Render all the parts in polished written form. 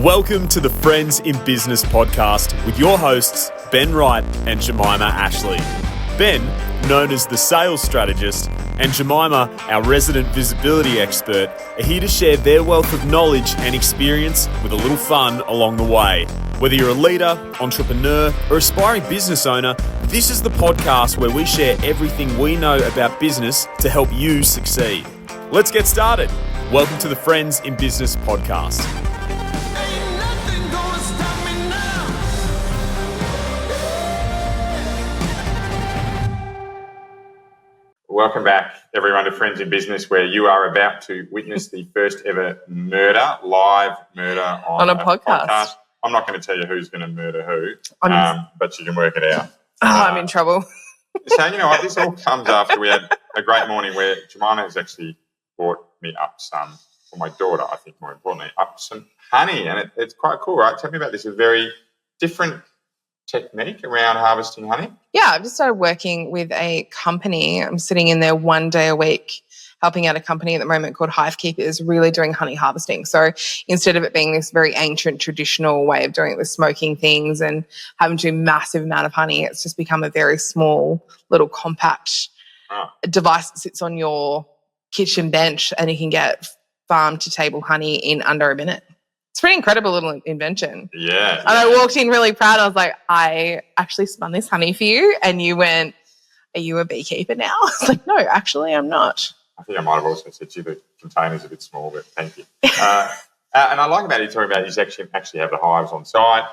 Welcome to the Friends in Business podcast with your hosts, Ben Wright and Jemimah Ashleigh. Ben, known as the sales strategist, and Jemimah, our resident visibility expert, are here to share their wealth of knowledge and experience with a little fun along the way. Whether you're a leader, entrepreneur, or aspiring business owner, this is the podcast where we share everything we know about business to help you succeed. Let's get started. Welcome to the Friends in Business podcast. Welcome back, everyone, to Friends in Business, where you are about to witness the first ever live murder on a podcast. I'm not going to tell you who's going to murder who, but you can work it out. I'm in trouble. So, you know what, this all comes after we had a great morning where Jemimah has actually brought me up some, or my daughter, I think more importantly, up some honey. And it's quite cool, right? Tell me about this, a very different technique around harvesting honey. Yeah, I've just started working with a company. I'm sitting in there 1 day a week, helping out a company at the moment called Hive Keepers, really doing honey harvesting. So instead of it being this very ancient, traditional way of doing it with smoking things and having to do a massive amount of honey, it's just become a very small, little compact device that sits on your kitchen bench, and you can get farm-to-table honey in under a minute. It's a pretty incredible little invention. Yeah. And I walked in really proud. I was like, I actually spun this honey for you. And you went, are you a beekeeper now? I was like, no, actually I'm not. I think I might have also said to you the container's a bit small, but thank you. And I like about you talking about you actually have the hives on site.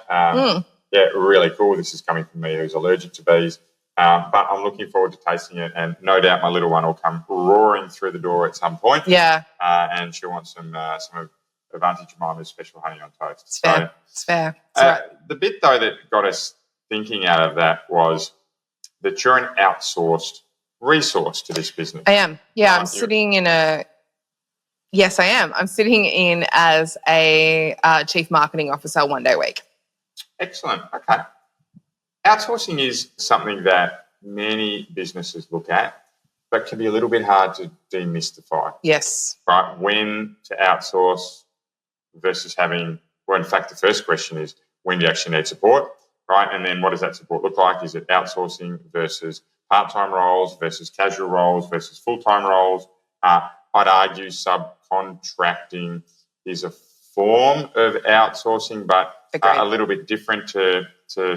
Yeah, really cool. This is coming from me who's allergic to bees. But I'm looking forward to tasting it, and no doubt my little one will come roaring through the door at some point. Yeah. And she'll want some of Advantage Jemimah's special honey on toast. It's fair. It's fair. The bit, though, that got us thinking out of that was that you're an outsourced resource to this business. I am. Yeah, I'm sitting in yes, I am. I'm sitting in as a chief marketing officer 1 day a week. Excellent. Okay. Outsourcing is something that many businesses look at, but can be a little bit hard to demystify. Yes. Right? When to outsource versus having, well, in fact, the first question is, when do you actually need support, right? And then what does that support look like? Is it outsourcing versus part-time roles versus casual roles versus full-time roles? I'd argue subcontracting is a form of outsourcing, but a little bit different to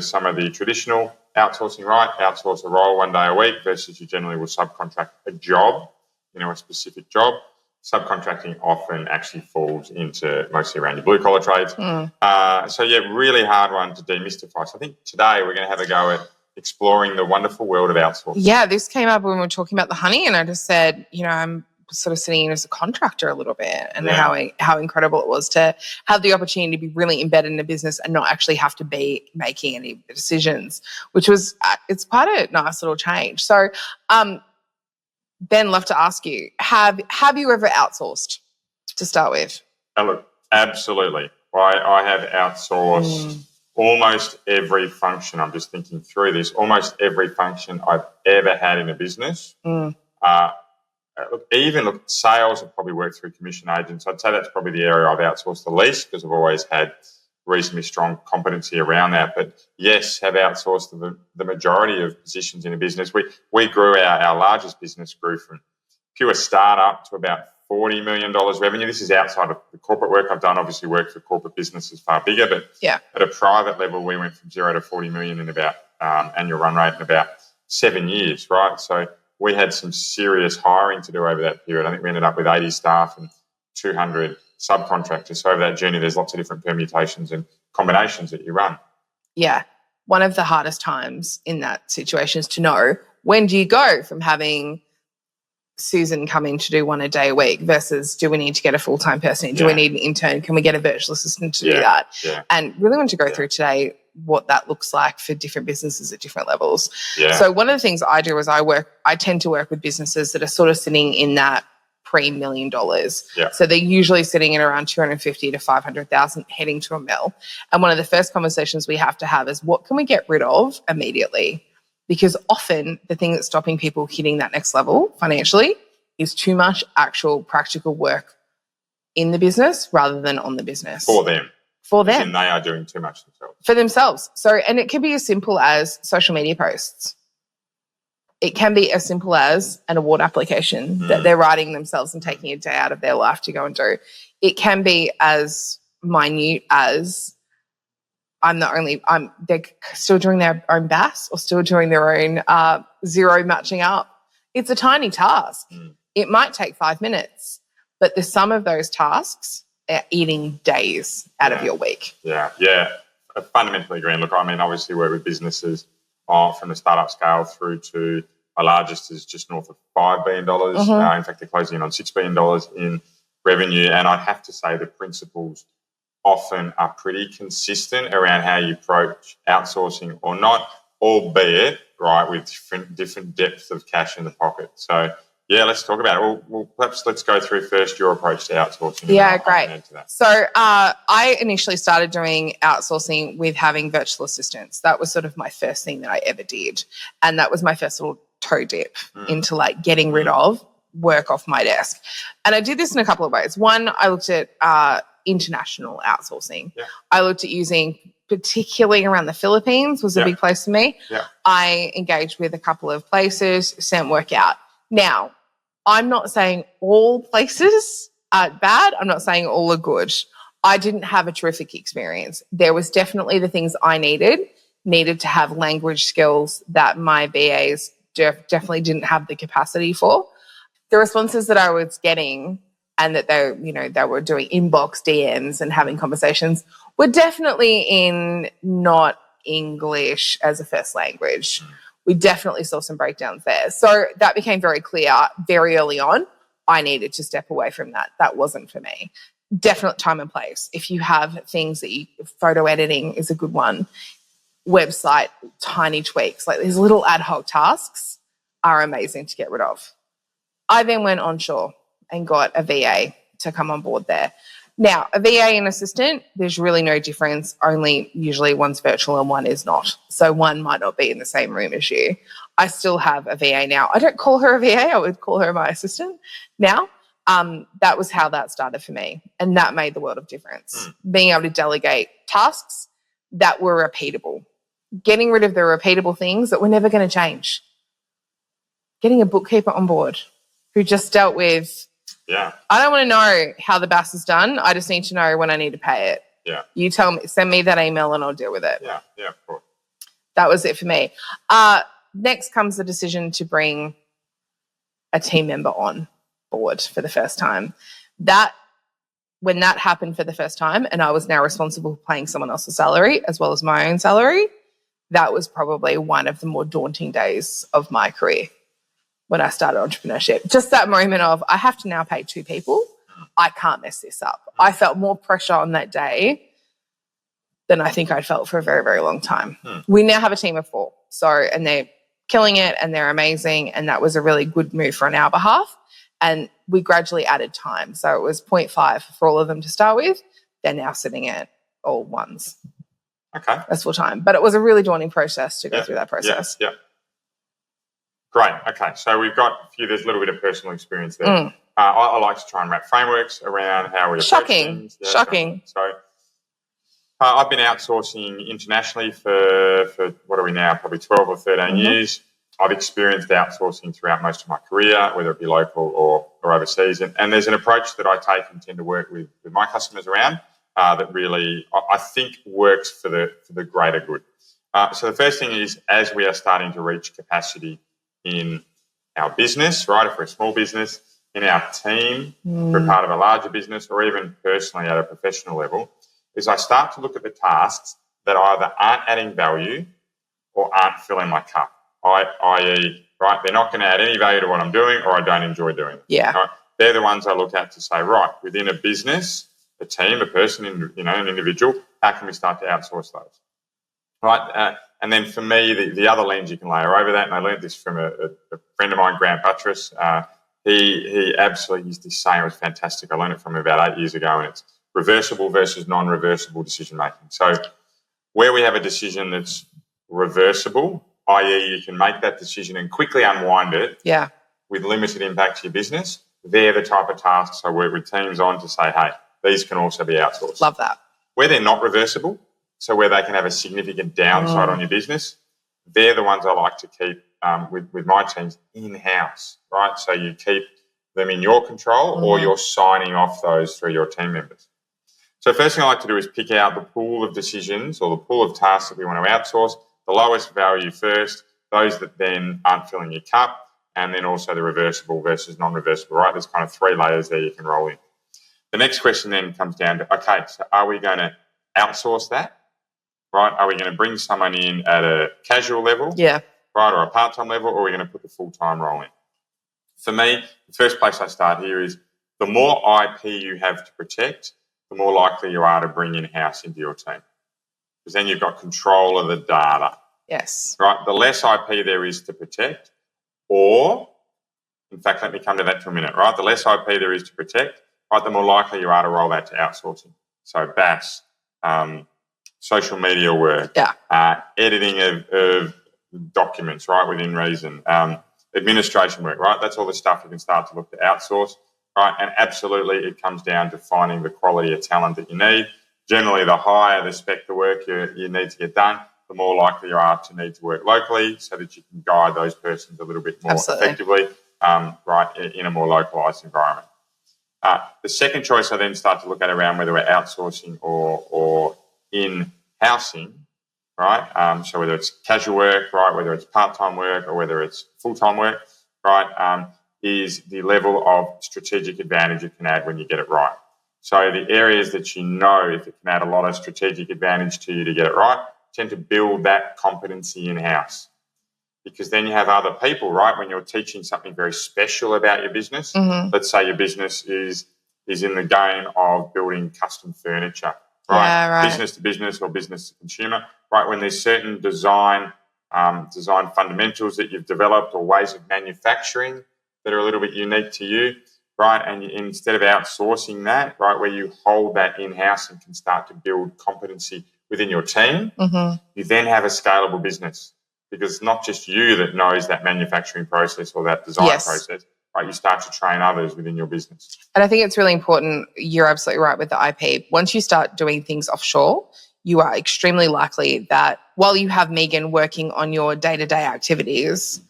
some of the traditional outsourcing, right? Outsource a role 1 day a week versus you generally will subcontract a job, a specific job. Subcontracting often actually falls into mostly around your blue-collar trades. So, really hard one to demystify. So I think today we're going to have a go at exploring the wonderful world of outsourcing. Yeah, this came up when we were talking about the honey, and I just said, I'm sort of sitting in as a contractor a little bit, and how incredible it was to have the opportunity to be really embedded in a business and not actually have to be making any decisions, which was it's quite a nice little change. So, Ben, love to ask you, have you ever outsourced to start with? Look, absolutely. I have outsourced almost every function. I'm just thinking through this. Almost every function I've ever had in a business. Look, sales have probably worked through commission agents. I'd say that's probably the area I've outsourced the least because I've always had reasonably strong competency around that. But yes, have outsourced the majority of positions in a business. We grew our largest business grew from pure startup to about $40 million revenue. This is outside of the corporate work I've done. Obviously worked for corporate businesses far bigger, but at a private level, we went from 0 to 40 million in about annual run rate in about 7 years, right? So we had some serious hiring to do over that period. I think we ended up with 80 staff and 200 subcontractors. So over that journey, there's lots of different permutations and combinations that you run. Yeah. One of the hardest times in that situation is to know, when do you go from having Susan come in to do 1 a day a week versus do we need to get a full-time person in? Do we need an intern? Can we get a virtual assistant to do that? Yeah. And really want to go through today what that looks like for different businesses at different levels. Yeah. So one of the things I do is I tend to work with businesses that are sort of sitting in that $3 million. Yeah. So they're usually sitting at around 250 to 500,000 heading to $1 million. And one of the first conversations we have to have is, what can we get rid of immediately? Because often the thing that's stopping people hitting that next level financially is too much actual practical work in the business rather than on the business. For them. for them. And they are doing too much themselves. For themselves. So, and it can be as simple as social media posts. It can be as simple as an award application that they're writing themselves and taking a day out of their life to go and do. It can be as minute as they're still doing their own BAS or still doing their own zero matching up. It's a tiny task. It might take 5 minutes, but the sum of those tasks are eating days out of your week. Yeah. I fundamentally agree. Look, I mean, obviously work with businesses from the startup scale through to our largest is just north of $5 billion. In fact, they're closing in on $6 billion in revenue. And I'd have to say the principles often are pretty consistent around how you approach outsourcing or not, albeit, right, with different depths of cash in the pocket. So, yeah, let's talk about it. Well, perhaps let's go through first your approach to outsourcing. Yeah, great. So I initially started doing outsourcing with having virtual assistants. That was sort of my first thing that I ever did. And that was my first little toe dip into like getting rid of work off my desk. And I did this in a couple of ways. One, I looked at international outsourcing. Yeah. I looked at using, particularly around the Philippines was a big place for me. Yeah. I engaged with a couple of places, sent work out. Now, I'm not saying all places are bad. I'm not saying all are good. I didn't have a terrific experience. There was definitely the things I needed to have language skills that my VAs definitely didn't have the capacity for. The responses that I was getting and that they were doing inbox DMs and having conversations were definitely in not English as a first language. We definitely saw some breakdowns there. So that became very clear very early on. I needed to step away from that. That wasn't for me. Definite time and place. If you have things that photo editing is a good one. Website, tiny tweaks, like these little ad hoc tasks are amazing to get rid of. I then went onshore and got a VA to come on board there. Now, a VA and assistant, there's really no difference. Only usually one's virtual and one is not. So one might not be in the same room as you. I still have a VA now. I don't call her a VA. I would call her my assistant now. That was how that started for me. And that made the world of difference. Being able to delegate tasks that were repeatable. Getting rid of the repeatable things that were never going to change. Getting a bookkeeper on board who just dealt with, I don't want to know how the BAS is done. I just need to know when I need to pay it. Yeah. You tell me, send me that email and I'll deal with it. Yeah, of course. That was it for me. Next comes the decision to bring a team member on board for the first time. When that happened for the first time and I was now responsible for paying someone else's salary as well as my own salary, that was probably one of the more daunting days of my career. When I started entrepreneurship, just that moment of I have to now pay 2 people. I can't mess this up. I felt more pressure on that day than I think I'd felt for a very, very long time. We now have a team of 4. And they're killing it and they're amazing. And that was a really good move on our behalf. And we gradually added time. So it was 0.5 for all of them to start with. They're now sitting at all 1s. Okay. That's full time. But it was a really daunting process to go through that process. Yeah. Great. Okay. So we've got there's a little bit of personal experience there. I like to try and wrap frameworks around how we approach things. Shocking. So I've been outsourcing internationally for what are we now, probably 12 or 13 years. I've experienced outsourcing throughout most of my career, whether it be local or overseas. And there's an approach that I take and tend to work with my customers around that really, I think, works for the greater good. So the first thing is, as we are starting to reach capacity in our business, right, if we're a small business, in our team, if we're part of a larger business, or even personally at a professional level, is I start to look at the tasks that either aren't adding value or aren't filling my cup, i.e., right, they're not going to add any value to what I'm doing or I don't enjoy doing it. Yeah. Right? They're the ones I look at to say, right, within a business, a team, a person, an individual, how can we start to outsource those? Right, and then for me, the other lens you can layer over that, and I learned this from a friend of mine, Grant Buttress. He absolutely used this saying. It was fantastic. I learned it from him about 8 years ago, and it's reversible versus non-reversible decision making. So where we have a decision that's reversible, i.e. you can make that decision and quickly unwind it with limited impact to your business, they're the type of tasks I work with teams on to say, hey, these can also be outsourced. Love that. Where they're not reversible, so where they can have a significant downside on your business, they're the ones I like to keep with my teams in-house, right? So you keep them in your control or you're signing off those through your team members. So first thing I like to do is pick out the pool of decisions or the pool of tasks that we want to outsource, the lowest value first, those that then aren't filling your cup, and then also the reversible versus non-reversible, right? There's kind of 3 layers there you can roll in. The next question then comes down to, okay, so are we going to outsource that, right? Are we going to bring someone in at a casual level, right, or a part-time level, or are we going to put the full-time role in? For me, the first place I start here is the more IP you have to protect, the more likely you are to bring in-house into your team, because then you've got control of the data. Yes. Right? The less IP there is to protect, or, in fact, let me come to that for a minute, right? The less IP there is to protect, right, the more likely you are to roll that to outsourcing. So BAS, social media work, editing of documents, right, within reason, administration work, right? That's all the stuff you can start to look to outsource, right? And absolutely it comes down to finding the quality of talent that you need. Generally, the higher the spec the work you need to get done, the more likely you are to need to work locally so that you can guide those persons a little bit more effectively, right, in a more localised environment. The second choice I then start to look at around whether we're outsourcing or in-housing, right? So whether it's casual work, right, whether it's part-time work or whether it's full-time work, right, is the level of strategic advantage it can add when you get it right. So the areas that you know if it can add a lot of strategic advantage to you to get it right, tend to build that competency in-house. Because then you have other people, right, when you're teaching something very special about your business. Let's say your business is in the game of building custom furniture, right? Business to business or business to consumer, right? When there's certain design fundamentals that you've developed or ways of manufacturing that are a little bit unique to you, right? And instead of outsourcing that, right, where you hold that in-house and can start to build competency within your team, you then have a scalable business, because it's not just you that knows that manufacturing process or that design process, right? You start to train others within your business. And I think it's really important. You're absolutely right with the IP. Once you start doing things offshore, you are extremely likely that while you have Megan working on your day-to-day activities,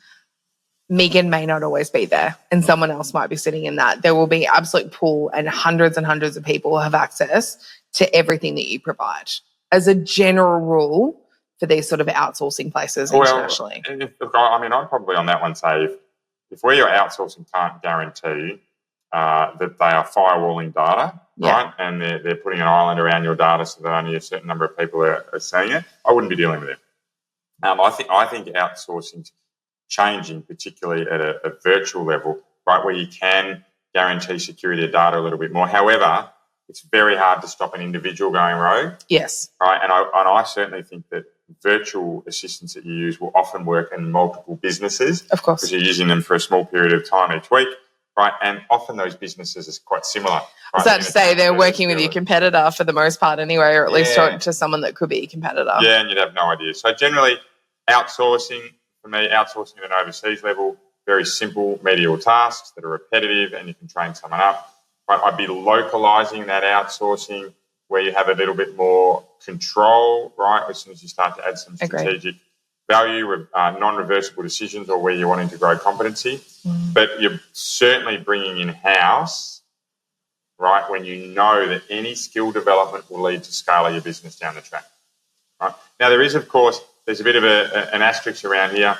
Megan may not always be there and someone else might be sitting in that. There will be absolute pool and hundreds of people have access to everything that you provide. As a general rule for these sort of outsourcing places internationally. I'd probably on that one say if where you're outsourcing can't guarantee that they are firewalling data, right, and they're putting an island around your data so that only a certain number of people are seeing it, I wouldn't be dealing with it. I think outsourcing's changing, particularly at a virtual level, right, where you can guarantee security of data a little bit more. However, it's very hard to stop an individual going rogue. Yes. Right, and I certainly think that virtual assistants that you use will often work in multiple businesses. Of course. Because you're using them for a small period of time each week, right? And often those businesses are quite similar. Right? I was about to say they're working with your competitor for the most part anyway, or at least to someone that could be your competitor. Yeah, and you'd have no idea. So generally, outsourcing, for me, outsourcing at an overseas level, very simple medial tasks that are repetitive and you can train someone up. Right? I'd be localising that outsourcing where you have a little bit more control, right, as soon as you start to add some strategic value with non-reversible decisions or where you're wanting to grow competency. But you're certainly bringing in-house, right, when you know that any skill development will lead to scale of your business down the track. Right? Now, there is, of course, there's a bit of an asterisk around here.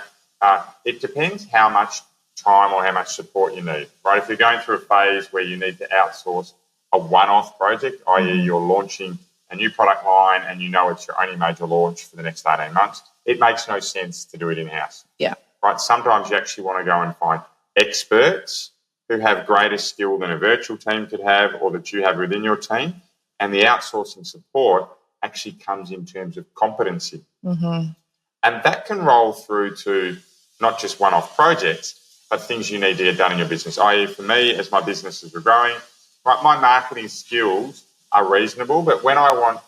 It depends how much time or how much support you need, right? If you're going through a phase where you need to outsource a one-off project, i.e. you're launching a new product line and you know it's your only major launch for the next 18 months, it makes no sense to do it in-house. Yeah. Right? Sometimes you actually want to go and find experts who have greater skill than a virtual team could have or that you have within your team, and the outsourcing support actually comes in terms of competency. And that can roll through to not just one-off projects, but things you need to get done in your business. I.e. for me, as my businesses are growing, right, my marketing skills are reasonable, but when I want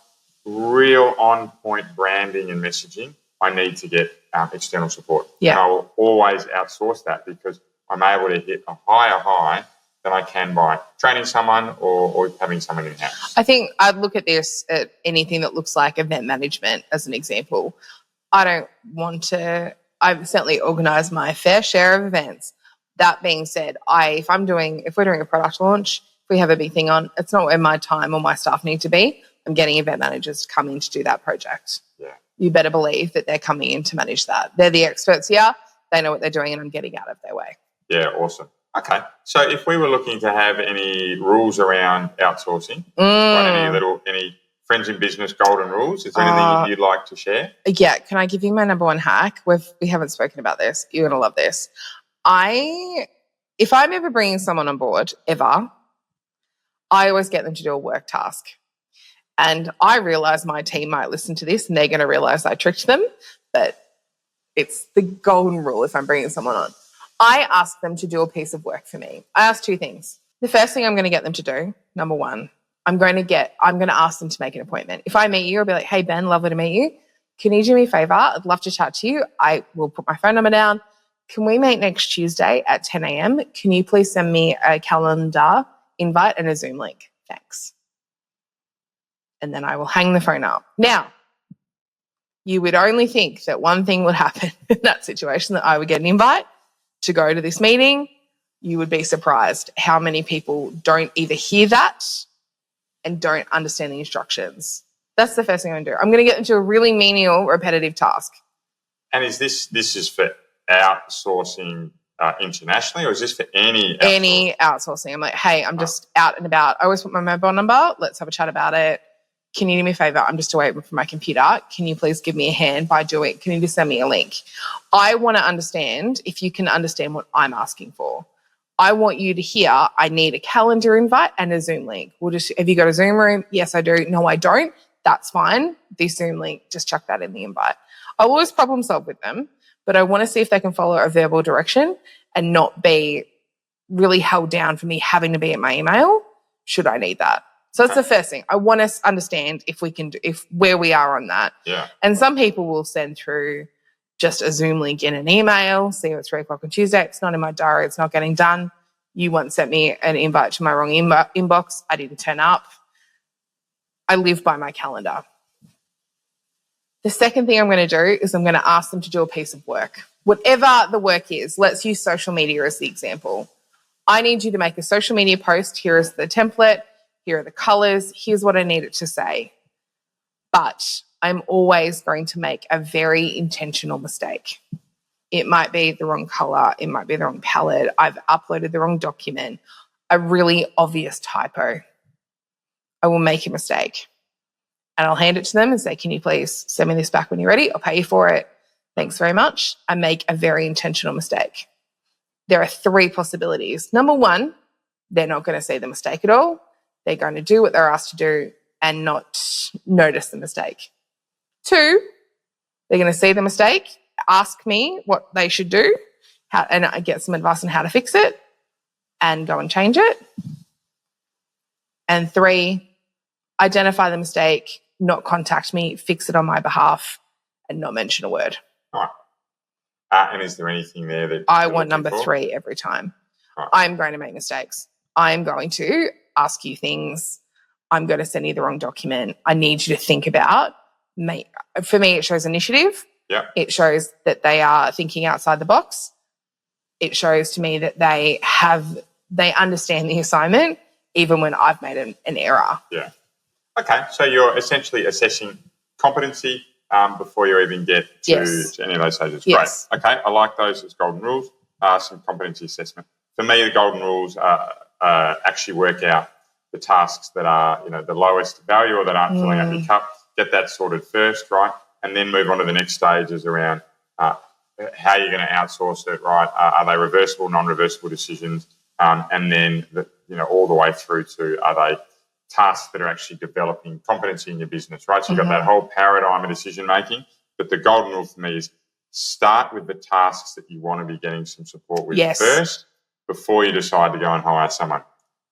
real on-point branding and messaging, I need to get external support. And I will always outsource that because I'm able to hit a higher high than I can by training someone or having someone in-house? I think I'd look at this at anything that looks like event management as an example. I've certainly organised my fair share of events. That being said, if we're doing a product launch, if we have a big thing on, it's not where my time or my staff need to be. I'm getting event managers to come in to do that project. Yeah. You better believe that they're coming in to manage that. They're the experts here. They know what they're doing, and I'm getting out of their way. Yeah, awesome. Okay. So if we were looking to have any rules around outsourcing, right, any friends in business golden rules, is there anything you'd like to share? Yeah. Can I give you my number one hack? We haven't spoken about this. You're going to love this. If I'm ever bringing someone on board, ever, I always get them to do a work task. And I realize my team might listen to this and they're going to realize I tricked them, but it's the golden rule if I'm bringing someone on. I ask them to do a piece of work for me. I ask two things. The first thing I'm going to get them to do, number one, I'm going to ask them to make an appointment. If I meet you, I'll be like, hey, Ben, lovely to meet you. Can you do me a favor? I'd love to chat to you. I will put my phone number down. Can we meet next Tuesday at 10 a.m.? Can you please send me a calendar invite and a Zoom link? Thanks. And then I will hang the phone up. Now, you would only think that one thing would happen in that situation, that I would get an invite to go to this meeting. You would be surprised how many people don't either hear that and don't understand the instructions. That's the first thing I'm going to do. I'm going to get them to a really menial, repetitive task. And is this is for outsourcing internationally, or is this for any outsourcing? Any outsourcing? I'm like, hey, I'm just out and about. I always put my mobile number. Let's have a chat about it. Can you do me a favor? I'm just away from my computer. Can you please give me a hand by can you just send me a link? I want to understand if you can understand what I'm asking for. I want you to hear, I need a calendar invite and a Zoom link. Have you got a Zoom room? Yes, I do. No, I don't. That's fine. The Zoom link, just chuck that in the invite. I always problem solve with them, but I want to see if they can follow a verbal direction and not be really held down for me having to be at my email should I need that. So that's the first thing. I want to understand where we are on that. Yeah. And some people will send through just a Zoom link in an email, see you at 3 o'clock on Tuesday. It's not in my diary. It's not getting done. You once sent me an invite to my wrong inbox. I didn't turn up. I live by my calendar. The second thing I'm going to do is I'm going to ask them to do a piece of work. Whatever the work is, let's use social media as the example. I need you to make a social media post. Here is the template. Here are the colors. Here's what I need it to say. But I'm always going to make a very intentional mistake. It might be the wrong color. It might be the wrong palette. I've uploaded the wrong document. A really obvious typo. I will make a mistake. And I'll hand it to them and say, can you please send me this back when you're ready? I'll pay you for it. Thanks very much. I make a very intentional mistake. There are three possibilities. Number one, they're not going to see the mistake at all. They're going to do what they're asked to do and not notice the mistake. Two, they're going to see the mistake, ask me what they should do, and I get some advice on how to fix it and go and change it. And three, identify the mistake, not contact me, fix it on my behalf, and not mention a word. Right. And is there anything there that I want number three every time? Right. I'm going to make mistakes. I'm going to ask you things. I'm going to send you the wrong document. I need you to think about me. For me, it shows initiative. Yeah. It shows that they are thinking outside the box. It shows to me that they understand the assignment, even when I've made an error. Yeah. Okay. So you're essentially assessing competency before you even get to any of those stages. Yes. Great. Okay. I like those as golden rules. Some competency assessment. For me, the golden rules actually work out the tasks that are, the lowest value or that aren't filling up your cup. Get that sorted first, right? And then move on to the next stages around how you're going to outsource it, right? Are they reversible, non-reversible decisions? And then, all the way through to are they tasks that are actually developing competency in your business, right? So you've got that whole paradigm of decision-making. But the golden rule for me is start with the tasks that you want to be getting some support with first before you decide to go and hire someone,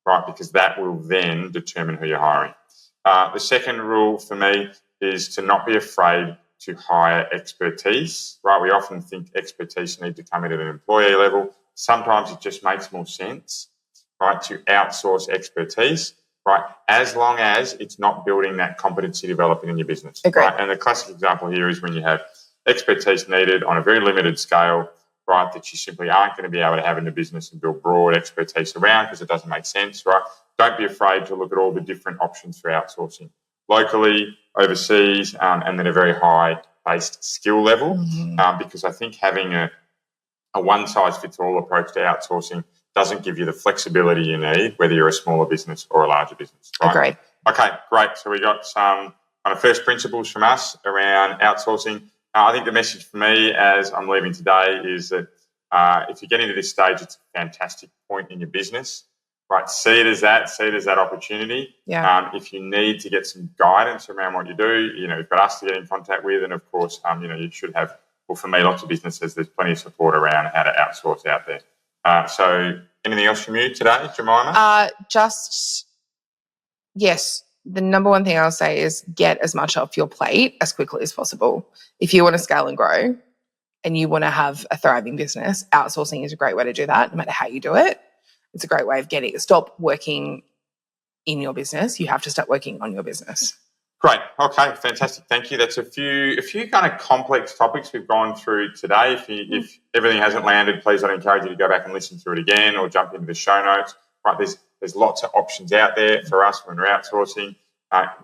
right? Because that will then determine who you're hiring. The second rule for me is to not be afraid to hire expertise, right? We often think expertise need to come in at an employee level. Sometimes it just makes more sense, right, to outsource expertise, right, as long as it's not building that competency development in your business. Agreed. Right? And the classic example here is when you have expertise needed on a very limited scale, right, that you simply aren't going to be able to have in the business and build broad expertise around because it doesn't make sense, right? Don't be afraid to look at all the different options for outsourcing, locally, overseas, and then a very high-based skill level, because I think having a one-size-fits-all approach to outsourcing doesn't give you the flexibility you need, whether you're a smaller business or a larger business. Right? Agreed. Okay, great. So we got some kind of first principles from us around outsourcing. I think the message for me as I'm leaving today is that if you're getting to this stage, it's a fantastic point in your business, right? See it as that opportunity. Yeah. If you need to get some guidance around what you do, you've got us to get in contact with, and of course, you should have. Well, for me, lots of businesses, there's plenty of support around how to outsource out there. So anything else from you today, Jemimah? Yes. The number one thing I'll say is get as much off your plate as quickly as possible. If you want to scale and grow and you want to have a thriving business, outsourcing is a great way to do that, no matter how you do it. It's a great way of stop working in your business. You have to start working on your business. Great. Okay, fantastic. Thank you. That's a few kind of complex topics we've gone through today. If everything hasn't landed, please I'd encourage you to go back and listen through it again or jump into the show notes. Right, there's lots of options out there for us when we're outsourcing.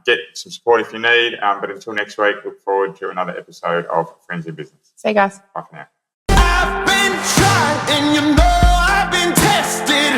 Get some support if you need. But until next week, look forward to another episode of Friends in Business. See you guys. Bye for now. I've been tried and I've been tested.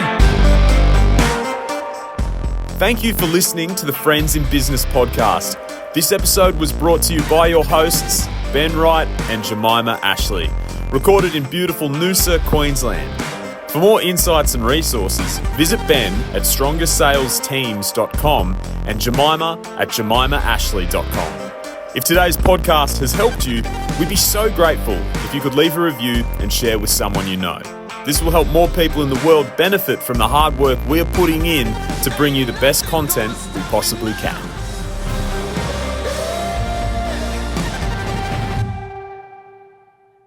Thank you for listening to the Friends in Business podcast. This episode was brought to you by your hosts, Ben Wright and Jemimah Ashleigh, recorded in beautiful Noosa, Queensland. For more insights and resources, visit Ben at strongersalesteams.com and Jemimah at jemimahashleigh.com. If today's podcast has helped you, we'd be so grateful if you could leave a review and share with someone you know. This will help more people in the world benefit from the hard work we're putting in to bring you the best content we possibly can.